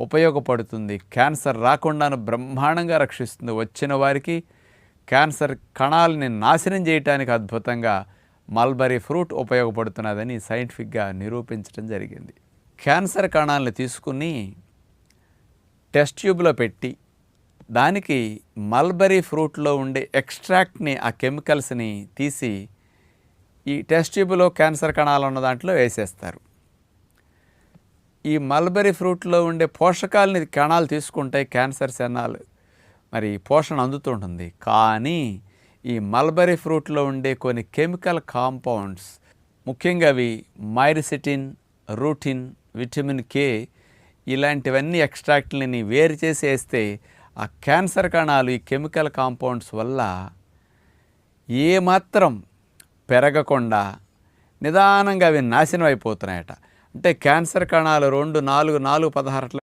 ఉపయోగపడుతుంది. క్యాన్సర్ రాకుండాను బ్రహ్మాండంగా రక్షిస్తుంది. వచ్చిన వారికి క్యాన్సర్ కణాలని నాశనం చేయటానికి అద్భుతంగా మల్బరీ ఫ్రూట్ ఉపయోగపడుతున్నదని సైంటిఫిక్గా నిరూపించడం జరిగింది. క్యాన్సర్ కణాలను తీసుకుని టెస్ట్ ట్యూబ్లో పెట్టి దానికి మల్బరీ ఫ్రూట్లో ఉండే ఎక్స్ట్రాక్ట్ని, ఆ కెమికల్స్ని తీసి ఈ టెస్ట్ ట్యూబ్లో క్యాన్సర్ కణాలు ఉన్న దాంట్లో వేసేస్తారు. ఈ మల్బరీ ఫ్రూట్లో ఉండే పోషకాలని కణాలు తీసుకుంటాయి, క్యాన్సర్ కణాలు మరి పోషణ అందుతుంటుంది. కానీ ఈ మల్బరీ ఫ్రూట్లో ఉండే కొన్ని కెమికల్ కాంపౌండ్స్, ముఖ్యంగా అవి మైరిసిటిన్, రూటిన్, విటమిన్ కే ఇలాంటివన్నీ ఎక్స్ట్రాక్ట్లని వేరు చేసి వేస్తే ఆ క్యాన్సర్ కణాలు ఈ కెమికల్ కాంపౌండ్స్ వల్ల ఏమాత్రం పెరగకుండా నిదానంగా అవి నాశనం అయిపోతున్నాయట. అంటే క్యాన్సర్ కణాలు 2, 4, 4, 16